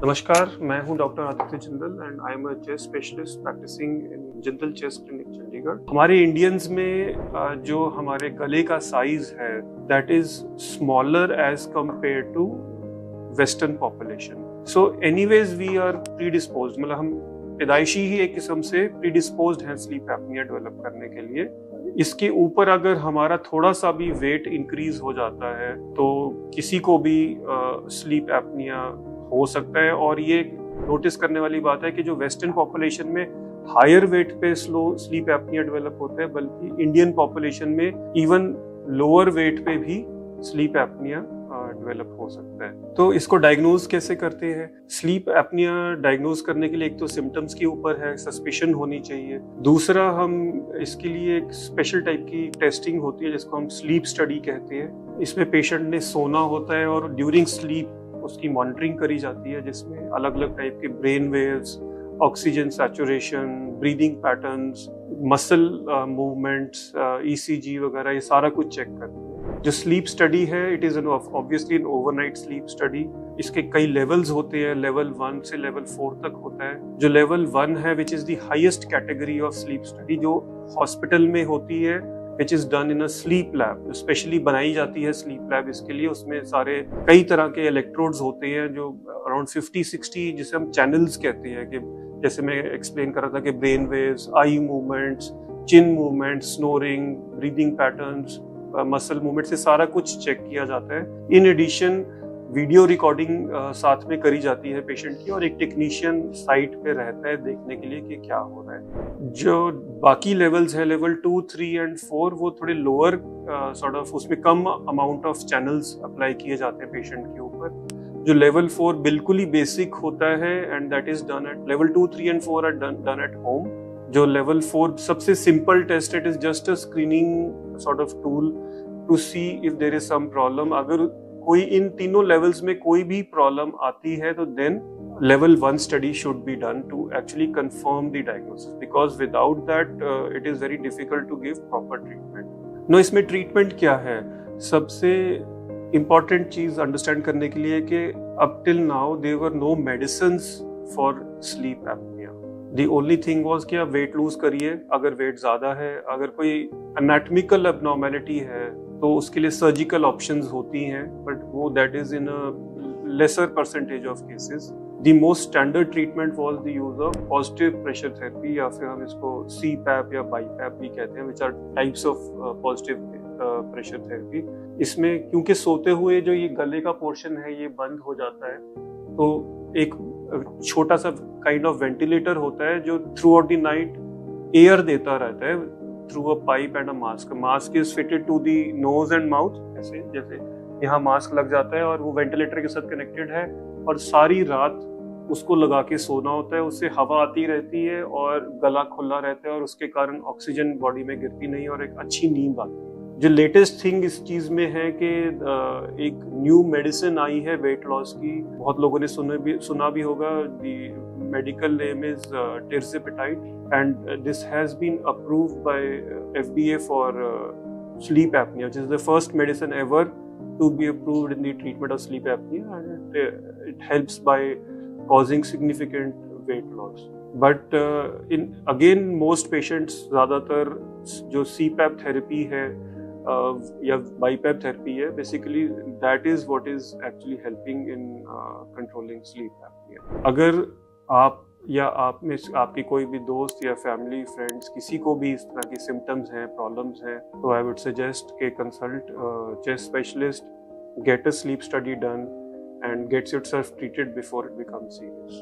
नमस्कार, मैं हूं doctor Aditya Jindal and I am a chest specialist practising in Jindal chest clinic Chandigarh. हमारे इंडियंस में जो हमारे गले का साइज है that is smaller as compare to western population. So anyways we are predisposed, मतलब हम पैदाइशी ही एक किस्म से प्रीडिस्पोज्ड हैं स्लीप एपनिया डेवलप करने के लिए। इसके ऊपर अगर हमारा थोड़ा सा भी वेट इंक्रीज हो जाता है तो किसी को भी स्लीप एपनिया हो सकता है। और ये नोटिस करने वाली बात है कि जो वेस्टर्न पॉपुलेशन में हायर वेट पे स्लो स्लीप एपनिया डेवलप होता है, बल्कि इंडियन पॉपुलेशन में इवन लोअर वेट पे भी स्लीप एपनिया डेवलप हो सकता है। तो इसको डायग्नोज कैसे करते हैं? स्लीप एपनिया डायग्नोज करने के लिए एक तो सिम्टम्स के ऊपर है, सस्पिशन होनी चाहिए। दूसरा, हम इसके लिए एक स्पेशल टाइप की टेस्टिंग होती है जिसको हम स्लीप स्टडी कहते हैं। इसमें पेशेंट ने सोना होता है और ड्यूरिंग स्लीप उसकी मॉनिटरिंग करी जाती है, जिसमें अलग अलग टाइप के brain waves, oxygen saturation, breathing patterns, muscle movements, ECG वगैरह, ये सारा कुछ चेक करते हैं। जो स्लीप स्टडी है it is obviously an overnight sleep study. इसके कई लेवल्स होते हैं, लेवल 1 से लेवल 4 तक होता है। जो लेवल 1 है which is the highest category of sleep study, जो हॉस्पिटल में होती है, which is done in a sleep lab, specially बनाई जाती है स्लीप लैब इसके लिए। उसमें सारे कई तरह के इलेक्ट्रोड्स होते हैं जो अराउंड 50-60 जिसे हम चैनल्स कहते हैं, कि जैसे मैं एक्सप्लेन कर रहा था कि brain waves, eye movements, chin movements, snoring, breathing patterns, muscle movement से सारा कुछ चेक किया जाता है। इन एडिशन वीडियो रिकॉर्डिंग साथ में करी जाती है पेशेंट की, और एक टेक्नीशियन साइट पे रहता है देखने के लिए कि क्या हो रहा है। जो बाकी लेवल्स है, लेवल 2, 3 एंड 4, वो थोड़े लोअर सॉर्ट ऑफ, उसमें कम अमाउंट ऑफ चैनल्स अप्लाई किए जाते हैं पेशेंट के ऊपर। जो लेवल 4 बिल्कुल ही बेसिक होता है and that is done at level 2, 3 and 4 are done at home. जो लेवल 4 सबसे simple test, it is just a screening sort of tool to see if there is some problem. अगर कोई इन तीनों levels में कोई भी प्रॉब्लम आती है तो then level 1 study should be done to actually confirm the diagnosis, because without that it is very difficult to give proper treatment. Now इसमें treatment क्या है? सबसे important चीज understand करने के लिए कि up till now there were no medicines for sleep apnea. The only thing was कि आप weight lose करिए अगर weight ज़्यादा है। अगर कोई anatomical abnormality है तो उसके लिए surgical options होती हैं, but वो that is in a lesser percentage of cases. The most standard treatment was the use of positive pressure therapy, या फिर हम इसको CPAP या BiPAP भी कहते हैं, which are types of positive pressure therapy. इसमें क्योंकि सोते हुए जो ये गले का पोर्शन है ये बंद हो जाता है, तो एक छोटा सा काइंड ऑफ वेंटिलेटर होता है जो throughout the night air देता रहता है through a pipe and a mask. Mask is fitted to the nose and mouth, ऐसे जैसे यहाँ मास्क लग जाता है और वो वेंटिलेटर के साथ कनेक्टेड है, और सारी रात उसको लगा के सोना होता है। उससे हवा आती रहती है और गला खुला रहता है, और उसके कारण ऑक्सीजन बॉडी में गिरती नहीं और एक अच्छी नींद आती है। जो लेटेस्ट थिंग इस चीज में है कि एक न्यू मेडिसिन आई है वेट लॉस की, बहुत लोगों ने सुना भी होगा। The medical name is tirzepatide and this has been approved by FDA for sleep apnea, which is the first medicine ever to be approved in the treatment of sleep apnea, and it helps by causing significant weight loss. But again most patients, ज़्यादातर जो CPAP therapy है या BiPAP therapy है, basically that is what is actually helping in controlling sleep apnea. अगर आप या आप में आपकी कोई भी दोस्त या फैमिली फ्रेंड्स किसी को भी इस तरह की सिम्टम्स हैं, प्रॉब्लम्स हैं, तो आई वुड सजेस्ट के consult chest specialist, get a sleep study done and gets yourself treated before it becomes serious.